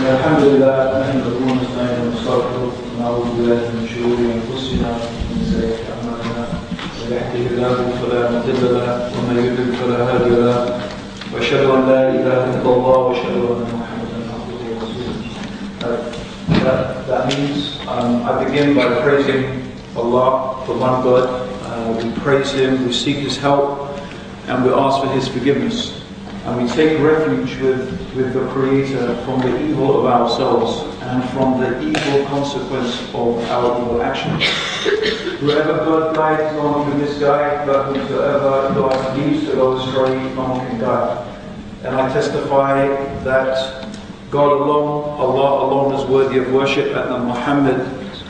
الحمد لله نحمده ونستعينه ونستغفره ونعوذ بالله من شرور انفسنا ومن سيئات اعمالنا من يهده الله فلا مضل له ومن يضلل فلا هادي له واشهد ان لا اله الا الله واشهد ان محمدا عبده ورسوله. That means I begin by praising Allah, the one God. We praise Him, we seek His help, and we ask for His forgiveness. And we take refuge with the Creator from the evil of ourselves and from the evil consequence of our evil actions. Whoever God guides, no one can misguide, but whosoever God leaves to go astray, no one can guide. And I testify that God alone, Allah alone is worthy of worship, and that Muhammad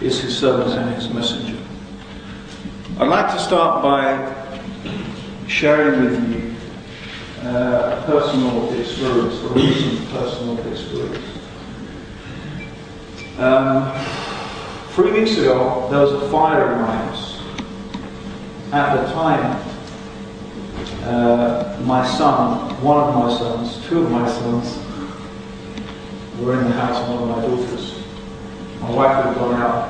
is His servant and His messenger. I'd like to start by sharing with you personal experience, a recent personal experience. 3 weeks ago, there was a fire in my house. At the time, my son, one of my sons, two of my sons, were in the house, and one of my daughters. My wife had gone out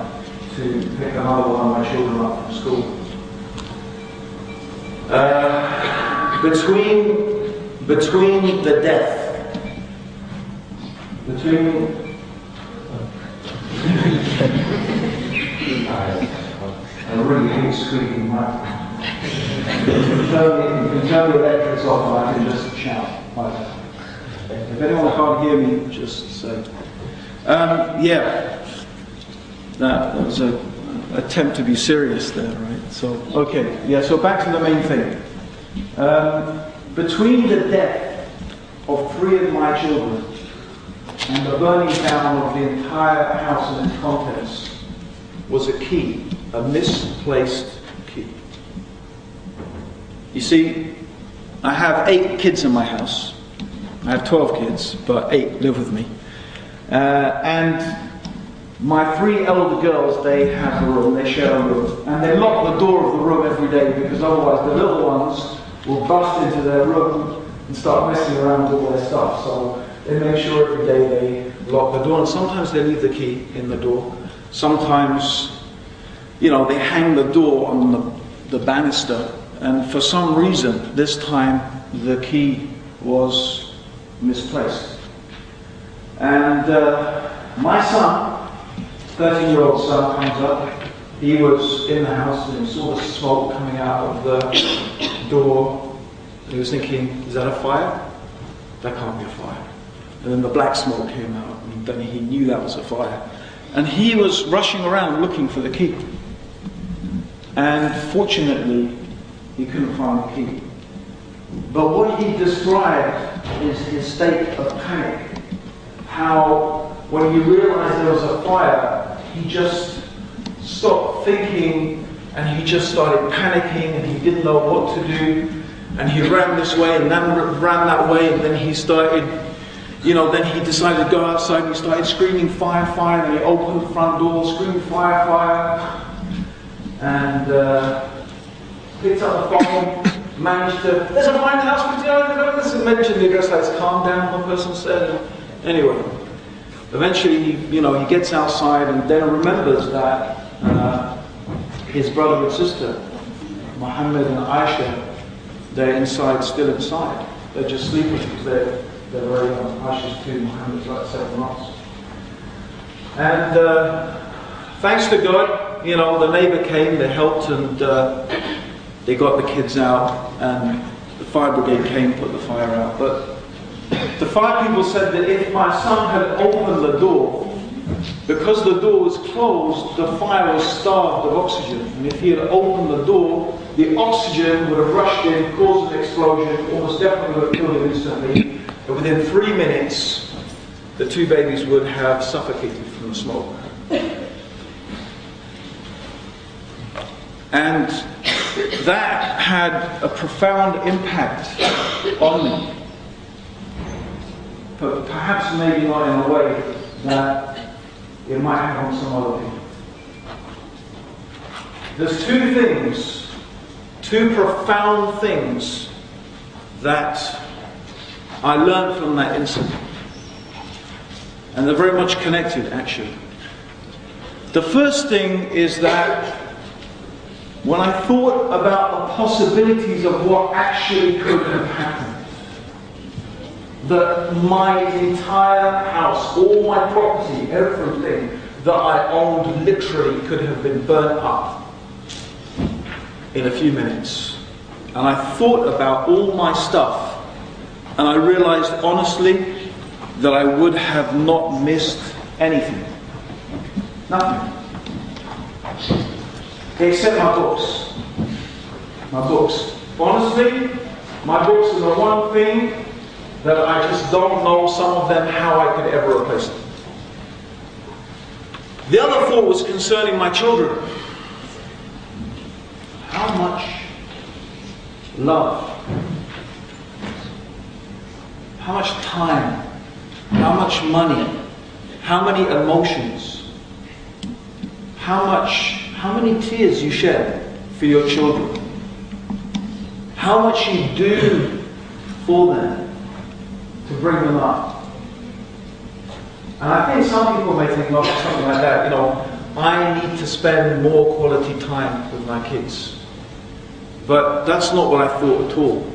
to pick another one of my children up from school. Between the death, I really hate squeaking microphone. You can turn the electrics off and I can just shout. If anyone can't hear me, just say. That was an attempt to be serious there, right? So, okay, so back to the main thing. Between the death of 3 of my children and the burning down of the entire house and its contents was a key, a misplaced key. You see, I have 8 kids in my house. I have 12 kids, but 8 live with me. And my 3 elder girls, they have a room, they share a room, and they lock the door of the room every day because otherwise the little ones will bust into their room and start messing around with all their stuff. So they make sure every day they lock the door, and sometimes they leave the key in the door. Sometimes, they hang the door on the banister, and for some reason, this time, the key was misplaced. And my son, 13-year-old son, comes up. He was in the house and he saw the smoke coming out of the door. He was thinking, is that a fire? That can't be a fire. And then the black smoke came out, and then he knew that was a fire. And he was rushing around looking for the key. And fortunately, he couldn't find the key. But what he described is his state of panic. How, when he realized there was a fire, he just stopped thinking and he just started panicking and he didn't know what to do. And he ran this way and then ran that way, and then he started, then he decided to go outside and he started screaming fire, fire, and he opened the front door, screaming fire, fire, and picked up the phone, managed to, there's a fire in the house, this and mentioned the address, like, calm down, one person said. Anyway, eventually, he gets outside and then remembers that his brother and sister, Muhammad and Aisha, they're inside, still inside. They're just sleeping because they're very young. Aisha's 2, Muhammad's like 7 months. And thanks to God, the neighbor came, they helped, and they got the kids out, and the fire brigade came, put the fire out. But the fire people said that if my son had opened the door, because the door was closed, the fire was starved of oxygen. And if he had opened the door, the oxygen would have rushed in, caused an explosion, almost definitely would have killed him instantly. And within 3 minutes, the 2 babies would have suffocated from the smoke. And that had a profound impact on me. But perhaps maybe not in a way that it might have on some other people. There's 2 things, 2 profound things that I learned from that incident. and they're very much connected actually. The first thing is that when I thought about the possibilities of what actually could have happened, that my entire house, all my property, everything that I owned literally could have been burnt up in a few minutes. And I thought about all my stuff, and I realized honestly that I would have not missed anything. Nothing. Except my books. My books. Honestly, my books are the one thing that I just don't know, some of them, how I could ever replace them. The other thought was concerning my children. How much love, how much time, how much money, how many emotions, how many tears you shed for your children, how much you do for them to bring them up. And I think some people may think, well, something like that, you know, I need to spend more quality time with my kids. But that's not what I thought at all.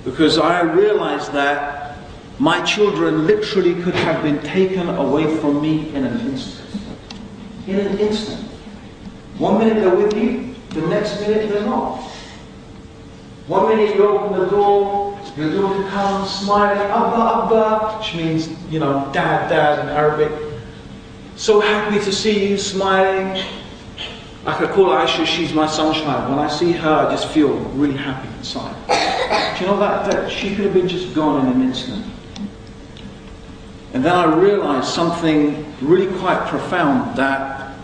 Because I realized that my children literally could have been taken away from me in an instant. In an instant. 1 minute they're with you, the next minute they're not. 1 minute you open the door, your daughter comes smiling, Abba, Abba, which means, you know, Dad, Dad in Arabic. So happy to see you, smiling. I could call Aisha, she's my sunshine. When I see her, I just feel really happy inside. Do you know that she could have been just gone in an instant. And then I realized something really quite profound, that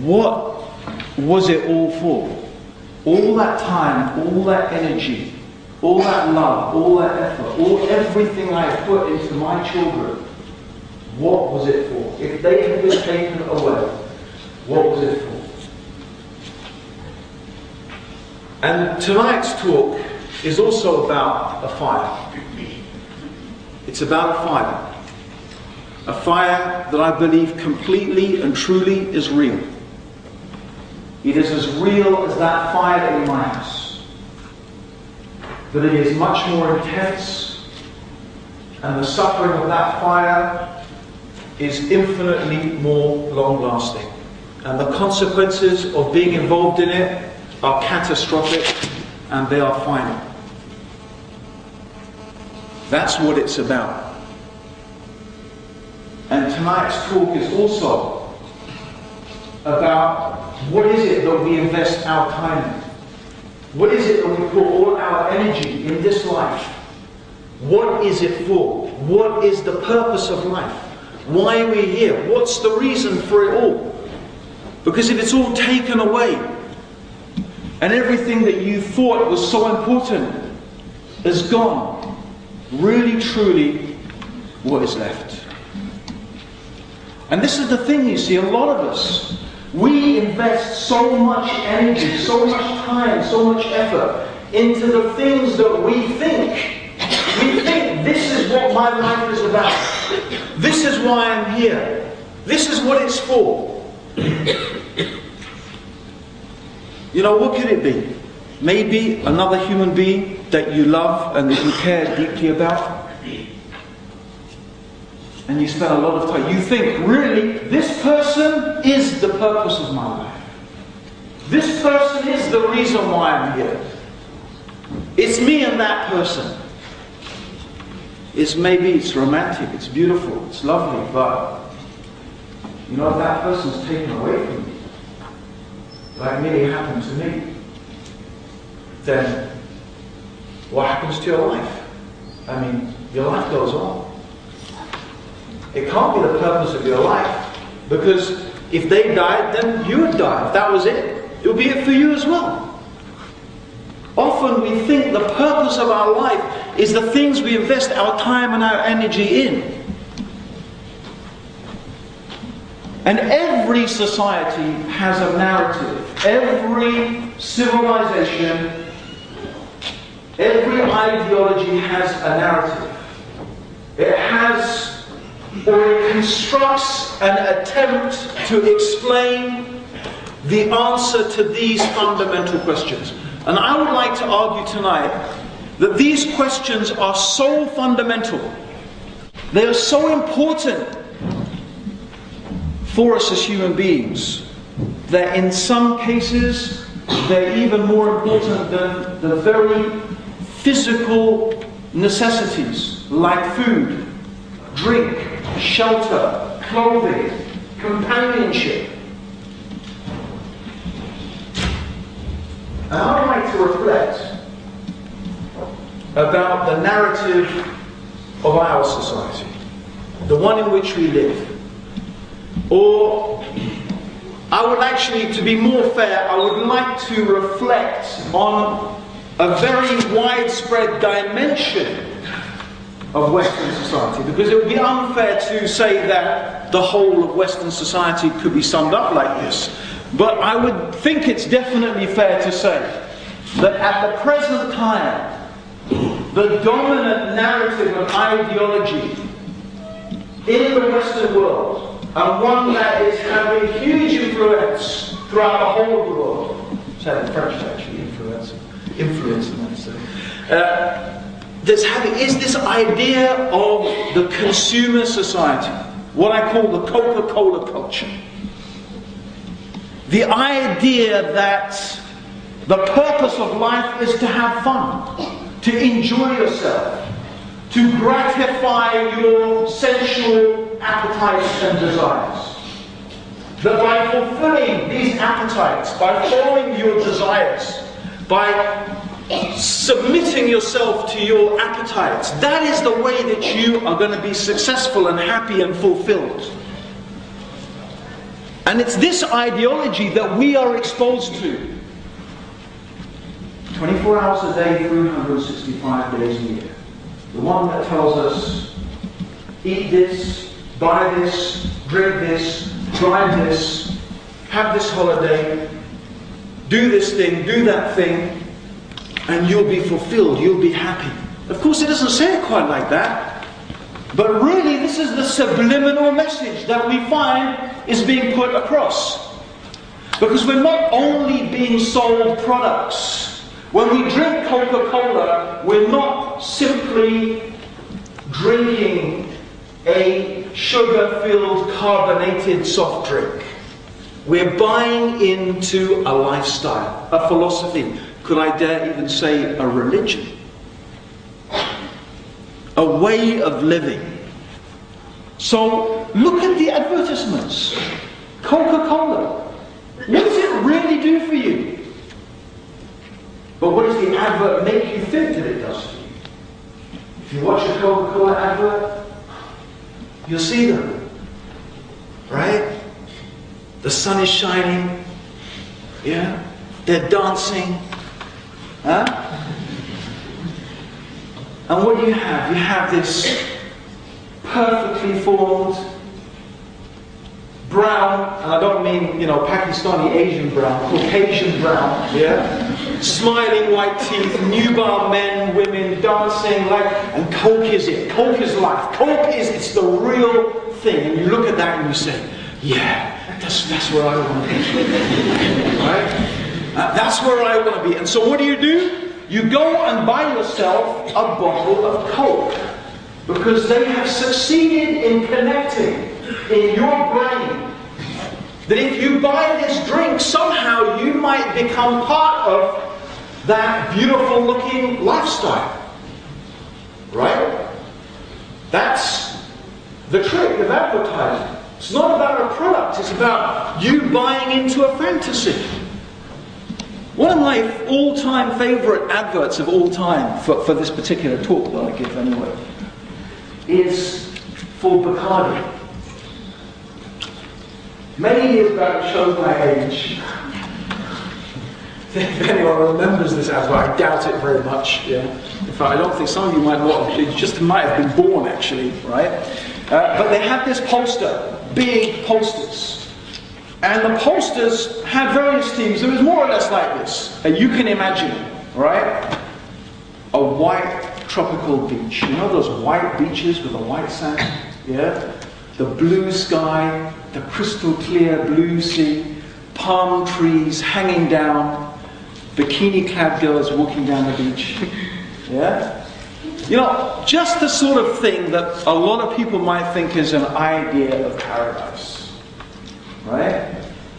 what was it all for? All that time, all that energy, all that love, all that effort, everything I put into my children, what was it for? If they had been taken away, what was it for? And tonight's talk is also about a fire. It's about a fire. A fire that I believe completely and truly is real. It is as real as that fire in my house. But it is much more intense, and the suffering of that fire is infinitely more long-lasting. And the consequences of being involved in it are catastrophic, and they are final. That's what it's about. And tonight's talk is also about what is it that we invest our time in? What is it that we put all our energy in this life? What is it for? What is the purpose of life? Why are we here? What's the reason for it all? Because if it's all taken away, and everything that you thought was so important is gone, really truly, what is left? And this is the thing, you see, a lot of us, we invest so much energy, so much time, so much effort into the things that we think this is what my life is about. This is why I'm here. This is what it's for. You know, what could it be? Maybe another human being that you love and that you care deeply about. And you spend a lot of time. You think, really, this person is the purpose of my life. This person is the reason why I'm here. It's me and that person. It's romantic, it's beautiful, it's lovely, but you know, if that person's taken away from you, like nearly happened to me, then what happens to your life? I mean, your life goes on. It can't be the purpose of your life, because if they died, then you would die. If that was it, it would be it for you as well. Often we think the purpose of our life is the things we invest our time and our energy in. And every society has a narrative. Every civilization, every ideology has a narrative. It has, or it constructs an attempt to explain the answer to these fundamental questions. And I would like to argue tonight that these questions are so fundamental, they are so important for us as human beings, that in some cases they're even more important than the very physical necessities like food, drink, shelter, clothing, companionship. And I would like to reflect about the narrative of our society, the one in which we live. Or, I would actually, to be more fair, I would like to reflect on a very widespread dimension of Western society, because it would be unfair to say that the whole of Western society could be summed up like this. But I would think it's definitely fair to say that at the present time, the dominant narrative and ideology in the Western world, and one that is having huge influence throughout the whole of the world, say in French actually, influence, is this idea of the consumer society, what I call the Coca-Cola culture. The idea that the purpose of life is to have fun, to enjoy yourself, to gratify your sensual appetites and desires. That by fulfilling these appetites, by following your desires, by submitting yourself to your appetites, that is the way that you are going to be successful and happy and fulfilled. And it's this ideology that we are exposed to 24 hours a day, 365 days a year. The one that tells us, eat this, buy this, drink this, drive this, have this holiday, do this thing, do that thing, and you'll be fulfilled, you'll be happy. Of course, it doesn't say it quite like that. But really, this is the subliminal message that we find is being put across. Because we're not only being sold products. When we drink Coca-Cola, we're not simply drinking a sugar-filled carbonated soft drink. We're buying into a lifestyle, a philosophy. Could I dare even say a religion? A way of living. So look at the advertisements. Coca-Cola. What does it really do for you? But what does the advert make you think that it does for you? If you watch a Coca-Cola advert, you'll see them. Right? The sun is shining. Yeah? They're dancing. Huh? And what do you have? You have this perfectly formed brown, and I don't mean, Pakistani Asian brown, Caucasian brown, yeah? Smiling white teeth, nubile men, women, dancing and Coke is it. Coke is life. Coke is, it's the real thing. And you look at that and you say, yeah, that's where I want to be. Right? That's where I want to be. And so what do? You go and buy yourself a bottle of Coke, because they have succeeded in connecting in your brain that if you buy this drink, somehow you might become part of that beautiful looking lifestyle. Right? That's the trick of advertising. It's not about a product, it's about you buying into a fantasy. One of my all-time favourite adverts of all time for this particular talk that I give anyway is for Bacardi. Many years back, it shows my age. If anyone remembers this advert, I doubt it very much. Yeah. In fact, I don't think some of you might not have, just might have been born actually, right? But they had this poster, big posters. And the posters had various themes. It was more or less like this. And you can imagine, right? A white tropical beach. You know those white beaches with the white sand? Yeah? The blue sky, the crystal clear blue sea, palm trees hanging down, bikini-clad girls walking down the beach. Yeah? You know, just the sort of thing that a lot of people might think is an idea of paradise. Right?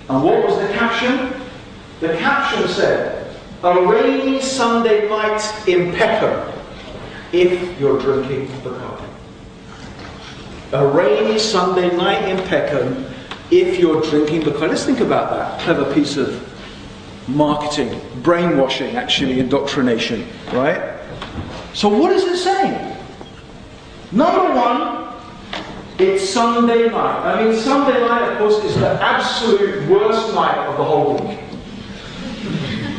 And what was the caption? The caption said, "A rainy Sunday night in Peckham, if you're drinking Bacardi." A rainy Sunday night in Peckham, if you're drinking Bacardi. Let's think about that clever piece of marketing, brainwashing, actually, indoctrination, right? So what is it saying? Number one, it's Sunday night. I mean, Sunday night, of course, is the absolute worst night of the whole week.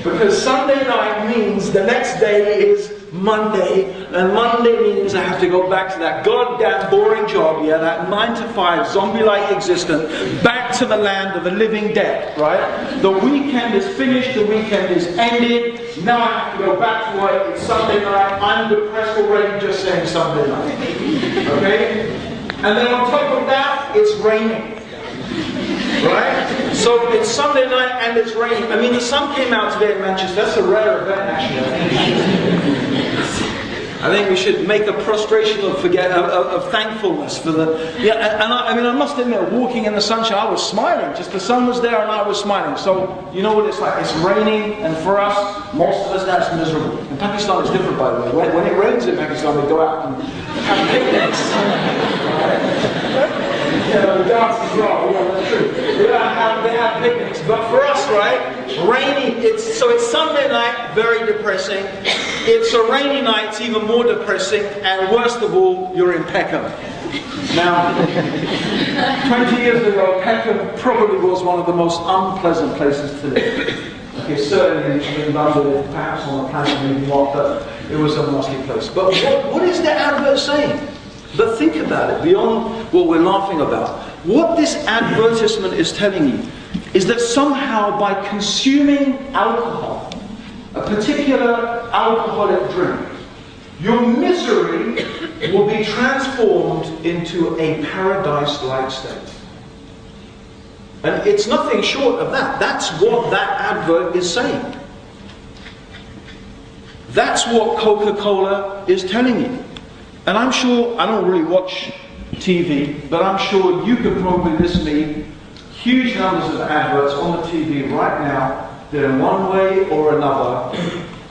Because Sunday night means the next day is Monday, and Monday means I have to go back to that goddamn boring job, yeah, that 9 to 5 zombie-like existence, back to the land of the living dead, right? The weekend is finished, the weekend is ended, now I have to go back to work, it's Sunday night, I'm depressed already just saying Sunday night, okay? And then on top of that, it's raining. Right? So it's Sunday night and it's raining. I mean, the sun came out today in Manchester. That's a rare event, actually. I think we should make a prostration of thankfulness for the. Yeah, and I mean, I must admit, walking in the sunshine, I was smiling. Just the sun was there and I was smiling. So you know what it's like? It's raining, and for us, most of us, that's miserable. In Pakistan, it's different, by the way. When it rains in Pakistan, they go out and have picnics. Yeah, the dance as well. Yeah, that's true. They have picnics, but for us, right? Rainy. It's Sunday night, very depressing. It's a rainy night, it's even more depressing, and worst of all, you're in Peckham. Now, 20 years ago, Peckham probably was one of the most unpleasant places to live. Okay, certainly in London, perhaps on the planet, maybe not, but it was a nasty place. But what is the advert saying? But think about it, beyond what we're laughing about. What this advertisement is telling you is that somehow by consuming alcohol, a particular alcoholic drink, your misery will be transformed into a paradise-like state. And it's nothing short of that. That's what that advert is saying. That's what Coca-Cola is telling you. And I'm sure, I don't really watch TV, but I'm sure you could probably list me huge numbers of adverts on the TV right now that in one way or another,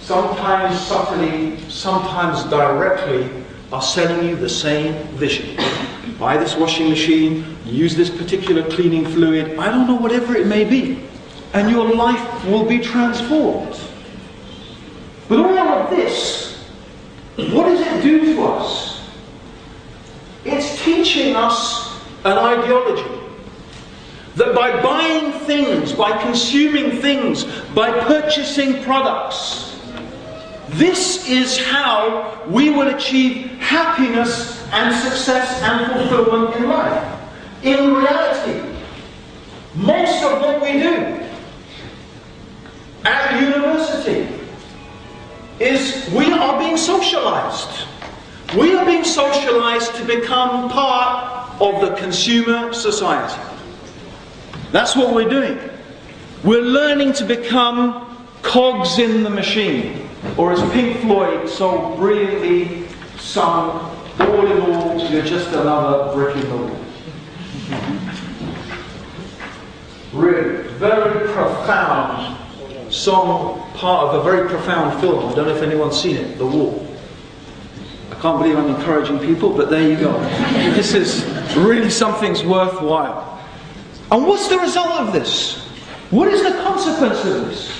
sometimes subtly, sometimes directly, are selling you the same vision. Buy this washing machine, use this particular cleaning fluid, I don't know, whatever it may be, and your life will be transformed. But all of this, what does it do to us? It's teaching us an ideology. That by buying things, by consuming things, by purchasing products, this is how we will achieve happiness and success and fulfillment in life. In reality, most of what we do at university is we are being socialized. We are being socialized to become part of the consumer society. That's what we're doing. We're learning to become cogs in the machine. Or as Pink Floyd so brilliantly sung, all in all, you're just another brick in the wall. Really, very profound song, part of a very profound film. I don't know if anyone's seen it, The Wall. I can't believe I'm encouraging people, but there you go. This is really something's worthwhile. And what's the result of this? What is the consequence of this?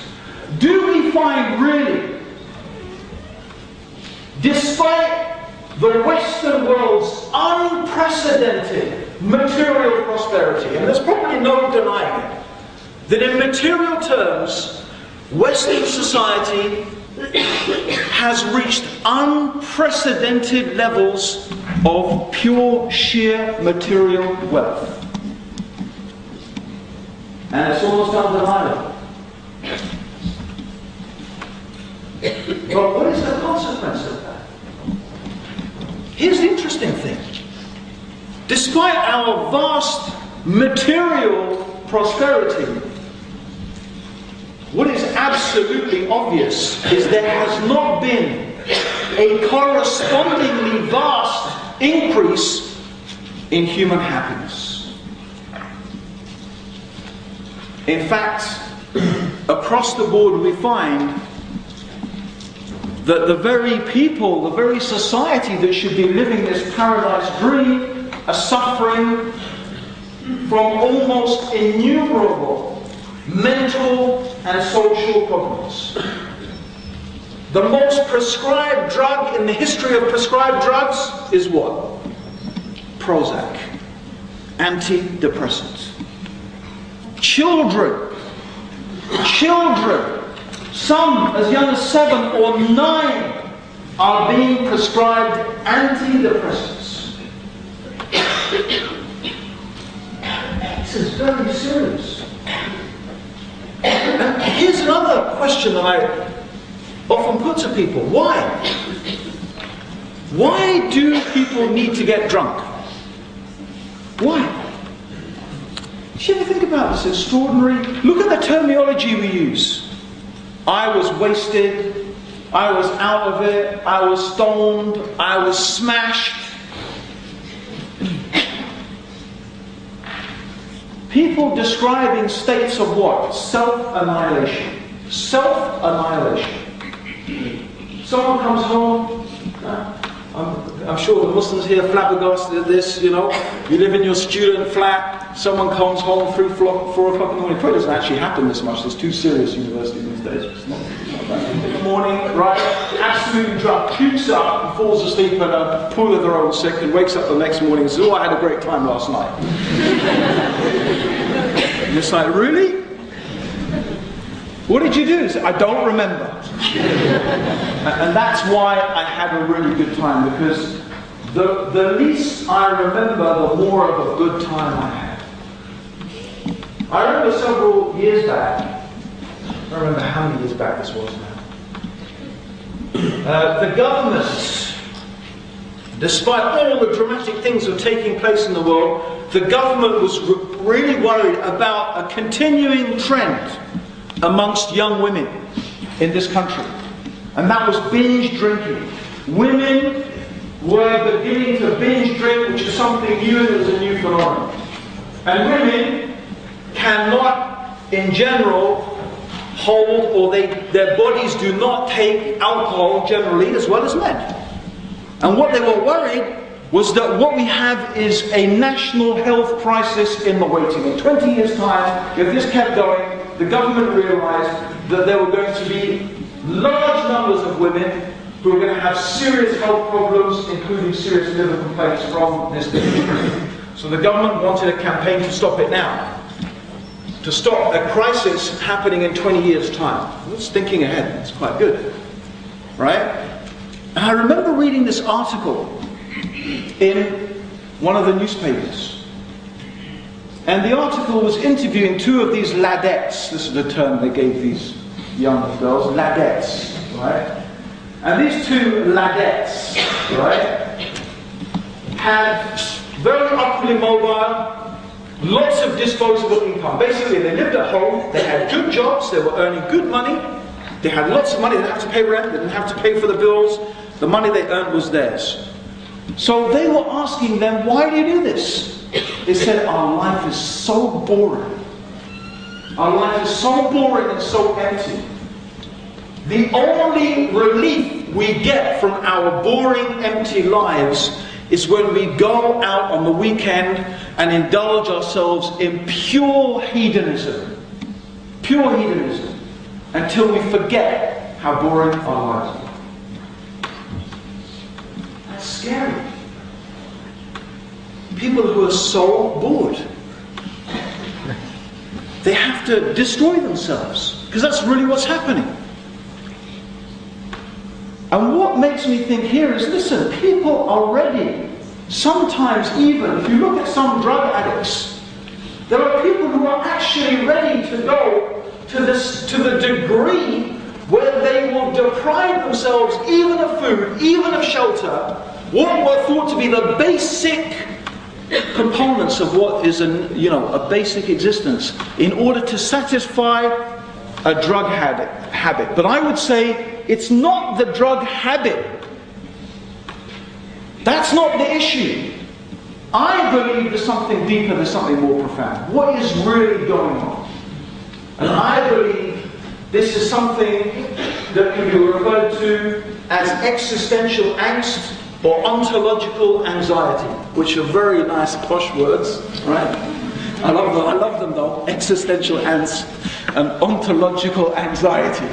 Do we find really, despite the Western world's unprecedented material prosperity, and there's probably no denying it, that in material terms, Western society has reached unprecedented levels of pure, sheer material wealth. And it's almost undeniable. But what is the consequence of that? here's the interesting thing. Despite our vast material prosperity, what is absolutely obvious is there has not been a correspondingly vast increase in human happiness. In fact, across the board we find that the very people, the very society that should be living this paradise dream are suffering from almost innumerable mental and social problems. The most prescribed drug in the history of prescribed drugs is what? Prozac. Antidepressants. Children, some as young as 7 or 9 are being prescribed antidepressants. This is very serious. And here's another question that I often put to people. Why? Why do people need to get drunk? Why? Do you ever think about this extraordinary... Look at the terminology we use. I was wasted, I was out of it, I was stoned, I was smashed. People describing states of what? Self-annihilation. Self-annihilation. Someone comes home, I'm sure the Muslims here flabbergasted at this, you know. You live in your student flat, someone comes home 4 o'clock in the morning. It probably doesn't actually happen this much, there's too serious universities these days. It's not that. In the morning, right, absolutely drunk, pukes up and falls asleep in a pool of their own sick and wakes up the next morning and says, oh, I had a great time last night. And it's like, really? What did you do? So, I don't remember. And that's why I had a really good time, because the least I remember, the more of a good time I had. I remember several years back, I don't remember how many years back this was now, the government, despite all the dramatic things that were taking place in the world, the government was really worried about a continuing trend amongst young women in this country. And that was binge drinking. Women were beginning to binge drink, which is something new, and it was a new phenomenon. And women cannot, in general, hold, or their bodies do not take alcohol generally as well as men. And what they were worried was that what we have is a national health crisis in the waiting. In 20 years' time, if this kept going, the government realized that there were going to be large numbers of women who were going to have serious health problems, including serious liver complaints from this disease. So the government wanted a campaign to stop it now. To stop a crisis happening in 20 years' time. It's thinking ahead. It's quite good. Right? And I remember reading this article in one of the newspapers. And the article was interviewing 2 of these ladettes. This is the term they gave these young girls, ladettes, right? And these 2 ladettes, right, had very upwardly mobile, lots of disposable income. Basically, they lived at home, they had good jobs, they were earning good money, they had lots of money, they didn't have to pay rent, they didn't have to pay for the bills, the money they earned was theirs. So they were asking them, why do you do this? They said, our life is so boring. Our life is so boring and so empty. The only relief we get from our boring, empty lives is when we go out on the weekend and indulge ourselves in pure hedonism. Pure hedonism. Until we forget how boring our lives are. That's scary. People who are so bored. They have to destroy themselves. Because that's really what's happening. And what makes me think here is, listen, people are ready. Sometimes even, if you look at some drug addicts, there are people who are actually ready to go to the degree where they will deprive themselves even of food, even of shelter, what were thought to be the basic components of what is a basic existence in order to satisfy a drug habit. But I would say it's not the drug habit. That's not the issue. I believe there's something deeper, there's something more profound. What is really going on? And I believe this is something that can be referred to as existential angst or ontological anxiety, which are very nice posh words, right? I love them though. Existential angst and ontological anxiety.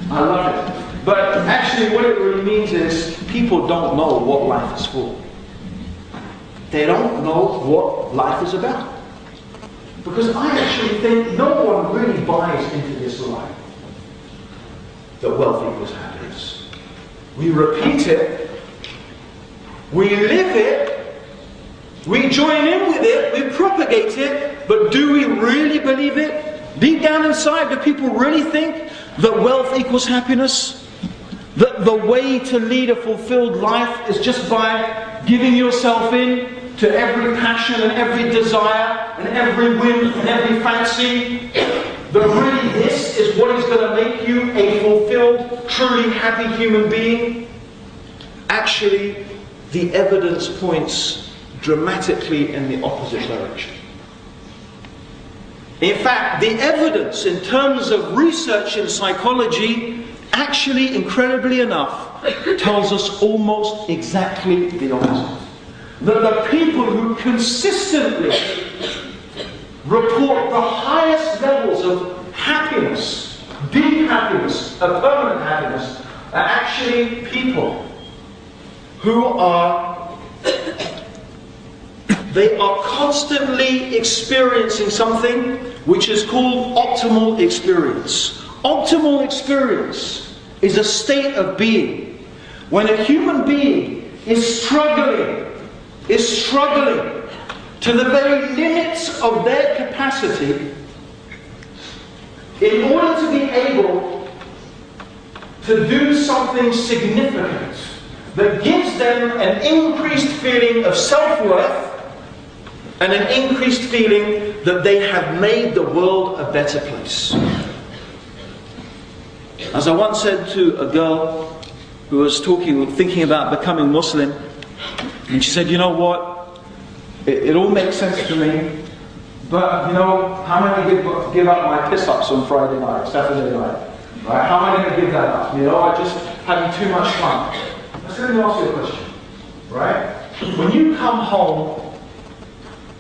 I love it. But actually what it really means is people don't know what life is for. They don't know what life is about. Because I actually think no one really buys into this lie that wealth equals happiness. We repeat it, we live it, we join in with it, we propagate it, but do we really believe it? Deep down inside, do people really think that wealth equals happiness? That the way to lead a fulfilled life is just by giving yourself in to every passion and every desire and every whim and every fancy? That really this is what is going to make you a fulfilled, truly happy human being? Actually, the evidence points dramatically in the opposite direction. In fact, the evidence in terms of research in psychology actually, incredibly enough, tells us almost exactly the opposite. That the people who consistently report the highest levels of happiness, deep happiness, a permanent happiness, are actually people who they are constantly experiencing something which is called optimal experience. Optimal experience is a state of being. When a human being is struggling to the very limits of their capacity in order to be able to do something significant that gives them an increased feeling of self-worth and an increased feeling that they have made the world a better place. As I once said to a girl who was thinking about becoming Muslim, and she said, you know what, it all makes sense to me, but you know, how am I going to give up my piss-ups on Friday night, Saturday night? Right? How am I going to give that up? You know, I just having too much fun. I said, let me ask you a question. Right? When you come home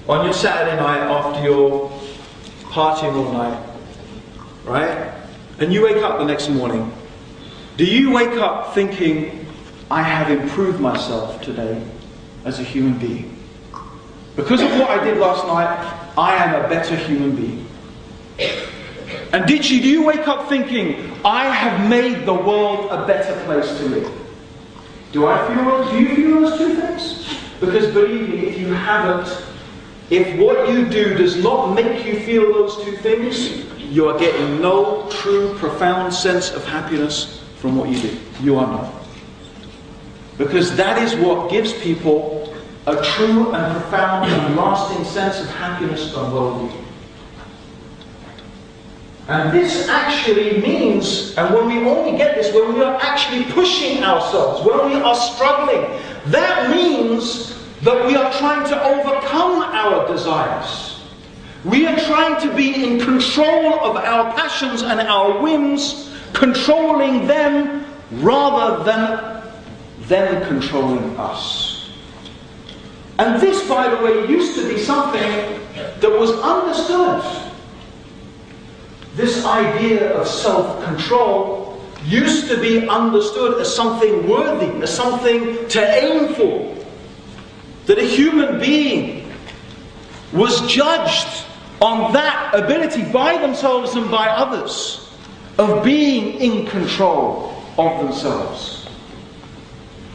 on your Saturday night after your partying all night, right? And you wake up the next morning, do you wake up thinking, I have improved myself today as a human being? Because of what I did last night, I am a better human being. And do you wake up thinking, I have made the world a better place to live? Do you feel those two things? Because believe me, if you haven't, if what you do does not make you feel those two things, you are getting no true, profound sense of happiness from what you do. You are not. Because that is what gives people a true and profound and lasting sense of happiness and well-being. And this actually means, and when we only get this, when we are actually pushing ourselves, when we are struggling, that means that we are trying to overcome our desires. We are trying to be in control of our passions and our whims, controlling them rather than them controlling us. And this, by the way, used to be something that was understood. This idea of self-control used to be understood as something worthy, as something to aim for. That a human being was judged on that ability by themselves and by others of being in control of themselves,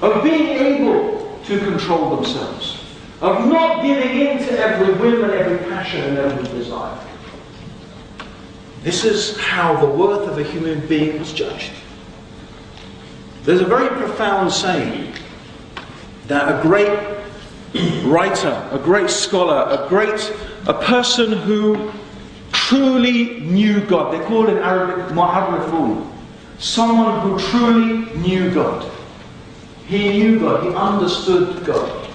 of being able to control themselves, of not giving in to every whim and every passion and every desire. This is how the worth of a human being was judged. There's a very profound saying that a great writer, a great scholar, a person who truly knew God, they call it in Arabic mu'arrifun, someone who truly knew God. He knew God, he understood God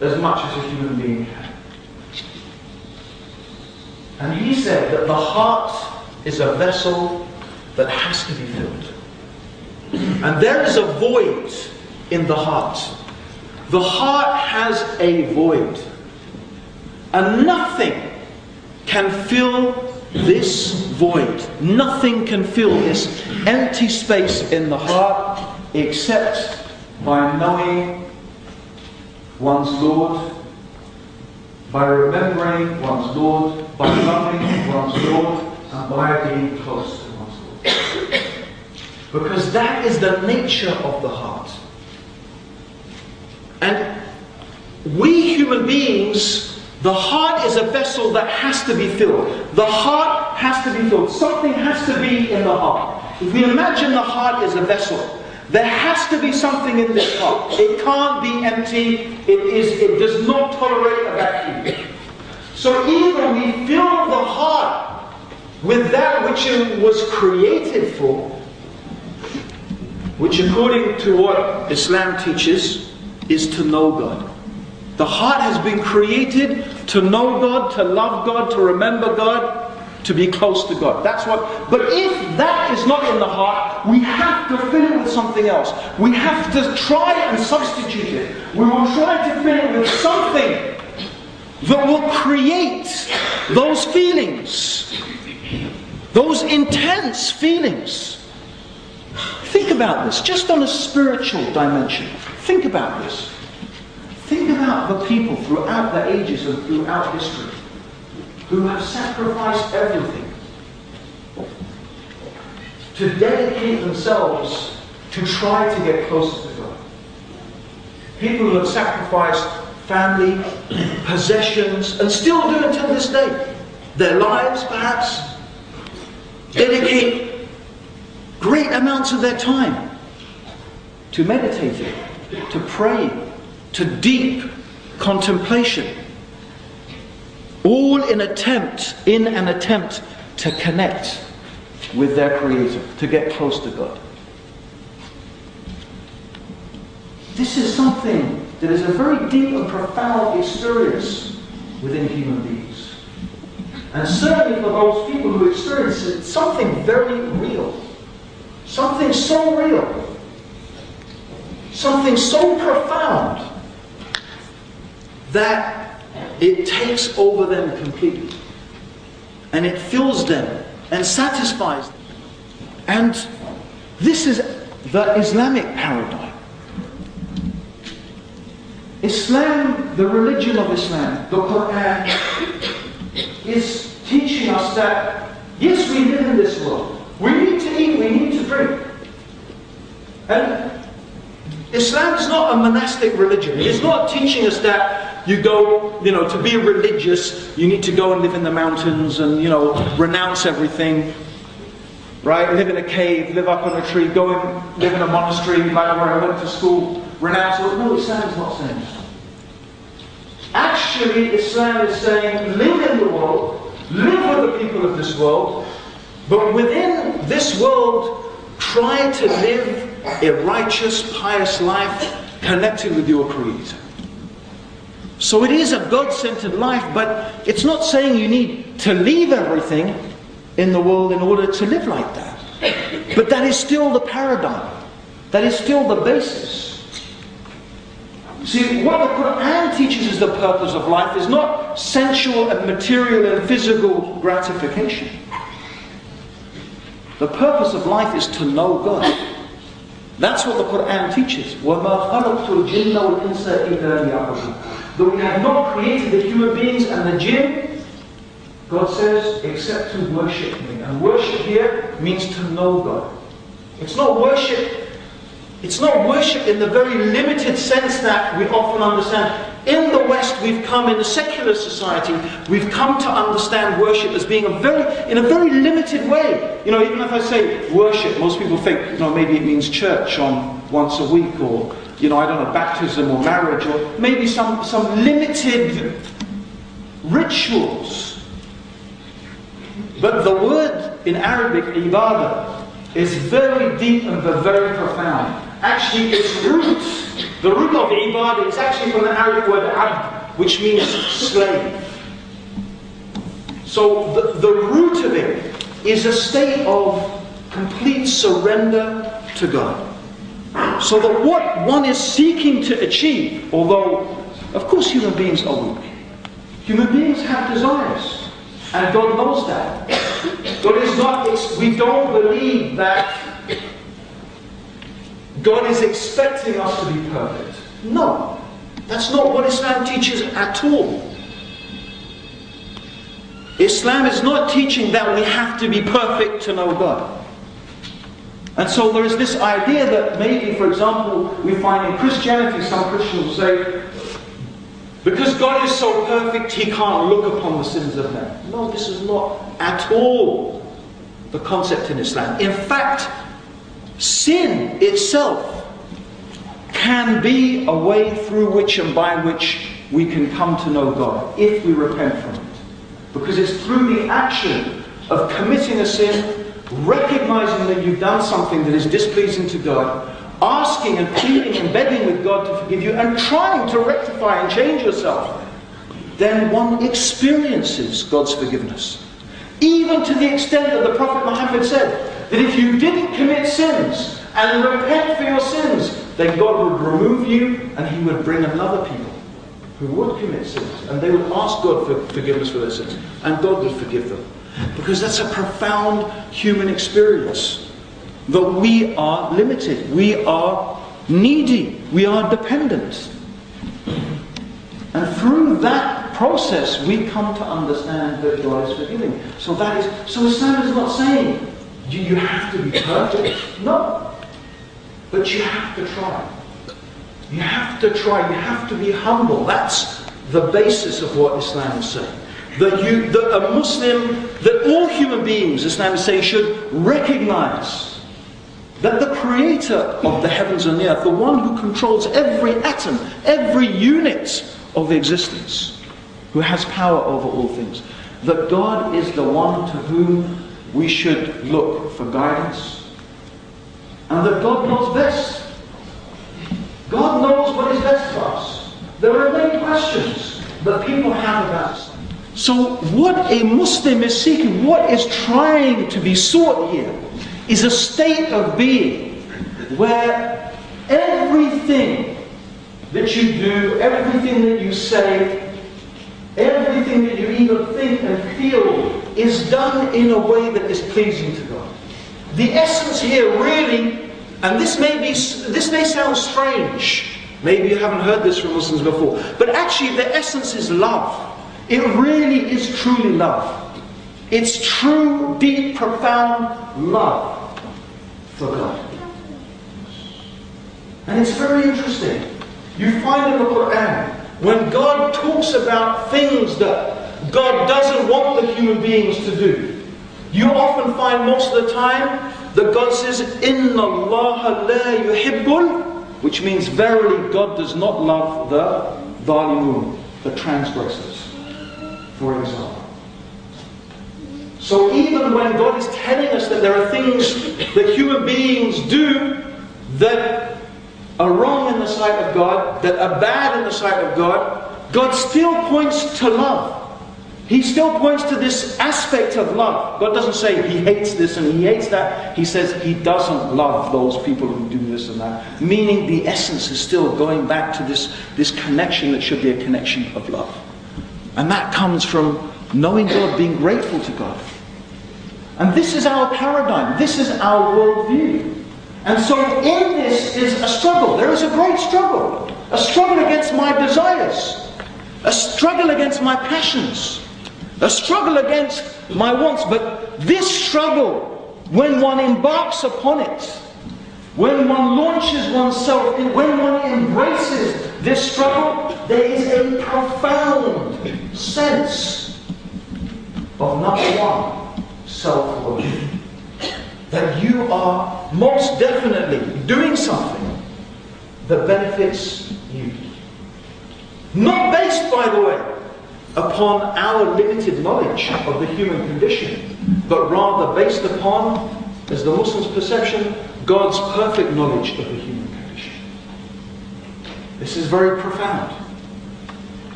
as much as a human being can. And he said that the heart is a vessel that has to be filled. And there is a void in the heart. The heart has a void. And nothing can fill this void. Nothing can fill this empty space in the heart except by knowing one's Lord, by remembering one's Lord, by loving one's Lord, and by being close to one's Lord. Because that is the nature of the heart. And we human beings, the heart is a vessel that has to be filled. The heart has to be filled. Something has to be in the heart. If we imagine the heart is a vessel, there has to be something in this heart. It can't be empty. It does not tolerate a vacuum. So either we fill the heart with that which it was created for, which according to what Islam teaches, is to know God. The heart has been created to know God, to love God, to remember God, to be close to God. That's what. But if that is not in the heart, we have to fill it with something else. We have to try and substitute it. We will try to fill it with something that will create those feelings, those intense feelings. Think about this, just on a spiritual dimension. Think about this. Think about the people throughout the ages and throughout history who have sacrificed everything to dedicate themselves to try to get closer to God. People who have sacrificed family, possessions, and still do until this day. Their lives, perhaps, dedicate great amounts of their time to meditating, to praying, to deep contemplation. All in an attempt to connect with their Creator, to get close to God. This is something that is a very deep and profound experience within human beings. And certainly for those people who experience it, something very real. Something so real. Something so profound that it takes over them completely. And it fills them and satisfies them. And this is the Islamic paradigm. Islam, the religion of Islam, the Quran, is teaching us that, yes, we live in this world. We need to eat, we need to drink. And Islam is not a monastic religion. It is not teaching us that you go, to be religious, you need to go and live in the mountains and, renounce everything. Right? Live in a cave, live up on a tree, go and live in a monastery like where I went to school, renounce all. No, Islam is not saying that. Actually, Islam is saying, live in the world, live with the people of this world, but within this world, try to live a righteous, pious life connected with your Creator. So it is a God-centered life, but it's not saying you need to leave everything in the world in order to live like that. But that is still the paradigm. That is still the basis. See, what the Quran teaches is the purpose of life is not sensual and material and physical gratification. The purpose of life is to know God. That's what the Quran teaches. وَمَا خَلَقْتُ الْجِنَّ وَالْإِنسَ إِلَّا لِيَعْبُدُونِ. Though we have not created the human beings and the jinn, God says, except to worship me. And worship here means to know God. It's not worship in the very limited sense that we often understand. In the West, we've come, in a secular society, we've come to understand worship as being in a very limited way. Even if I say worship, most people think, maybe it means church on once a week, or I don't know, baptism or marriage, or maybe some limited rituals. But the word in Arabic, ibadah, is very deep and very profound. Actually, its root, the root of ibadah, is actually from the Arabic word abd, which means slave. So the root of it is a state of complete surrender to God. So that what one is seeking to achieve, although, of course, human beings are weak. Human beings have desires. And God knows that. God is not, we don't believe that God is expecting us to be perfect. No. That's not what Islam teaches at all. Islam is not teaching that we have to be perfect to know God. And so there is this idea that maybe, for example, we find in Christianity, some Christians will say, because God is so perfect, He can't look upon the sins of men. No, this is not at all the concept in Islam. In fact, sin itself can be a way through which and by which we can come to know God, if we repent from it. Because it's through the action of committing a sin, recognizing that you've done something that is displeasing to God, asking and pleading and begging with God to forgive you, and trying to rectify and change yourself, then one experiences God's forgiveness. Even to the extent that the Prophet Muhammad said that if you didn't commit sins and repent for your sins, then God would remove you and He would bring another people who would commit sins, and they would ask God for forgiveness for their sins, and God would forgive them. Because that's a profound human experience. That we are limited, we are needy, we are dependent. And through that process we come to understand that God is forgiving. So Islam is not saying you have to be perfect. No. But you have to try. You have to try, you have to be humble. That's the basis of what Islam is saying. That a Muslim, that all human beings, Islam is saying, should recognize that the creator of the heavens and the earth, the one who controls every atom, every unit of existence, who has power over all things, that God is the one to whom we should look for guidance, and that God knows best. God knows what is best for us. There are many questions that people have about Islam. So what a Muslim is seeking, what is trying to be sought here, is a state of being where everything that you do, everything that you say, everything that you even think and feel is done in a way that is pleasing to God. The essence here really, and this may sound strange, maybe you haven't heard this from Muslims before, but actually the essence is love. It really is truly love. It's true, deep, profound love for God. And it's very interesting. You find in the Quran, when God talks about things that God doesn't want the human beings to do, you often find most of the time that God says, Inna Allah la yuhibbul, which means verily God does not love the dhalimun, the transgressors, for example. So even when God is telling us that there are things that human beings do that are wrong in the sight of God, that are bad in the sight of God, God still points to love. He still points to this aspect of love. God doesn't say He hates this and He hates that. He says He doesn't love those people who do this and that. Meaning the essence is still going back to this connection that should be a connection of love. And that comes from knowing God, being grateful to God. And this is our paradigm. This is our worldview. And so in this is a struggle. There is a great struggle. A struggle against my desires. A struggle against my passions. A struggle against my wants. But this struggle, when one embarks upon it, when one launches oneself in, when one embraces this struggle, there is a profound sense of, number one, self-worth. That you are most definitely doing something that benefits you. Not based, by the way, upon our limited knowledge of the human condition, but rather based upon, as the Muslim's perception, God's perfect knowledge of the human condition. This is very profound.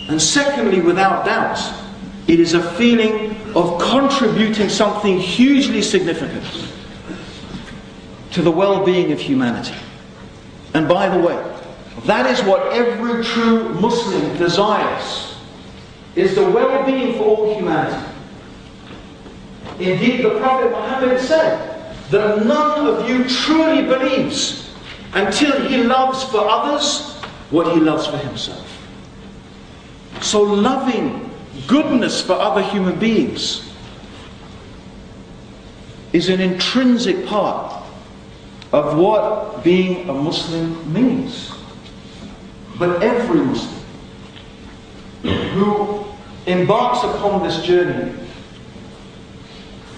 And secondly, without doubt, it is a feeling of contributing something hugely significant to the well-being of humanity. And by the way, that is what every true Muslim desires, is the well-being for all humanity. Indeed, the Prophet Muhammad said that none of you truly believes until he loves for others what he loves for himself. So loving goodness for other human beings is an intrinsic part of what being a Muslim means. But every Muslim who embarks upon this journey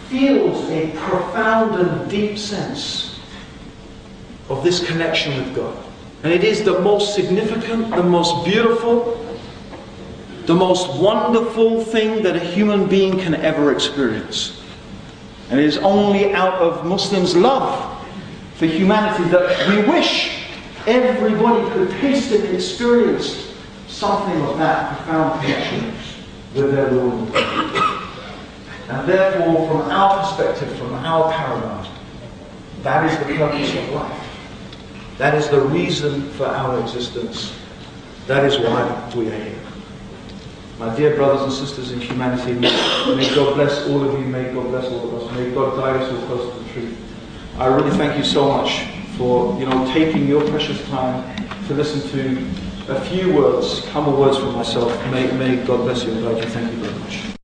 feels a profound and deep sense of this connection with God. And it is the most significant, the most beautiful, the most wonderful thing that a human being can ever experience. And it is only out of Muslims' love for humanity that we wish everybody could taste and experience something of that profound connection with their Lord. And therefore, from our perspective, from our paradigm, that is the purpose of life. That is the reason for our existence. That is why we are here. My dear brothers and sisters in humanity, may God bless all of you, may God bless all of us, may God guide us all close to the truth. I really thank you so much for taking your precious time to listen to a few words, humble words from myself. May God bless you and guide you. Thank you very much.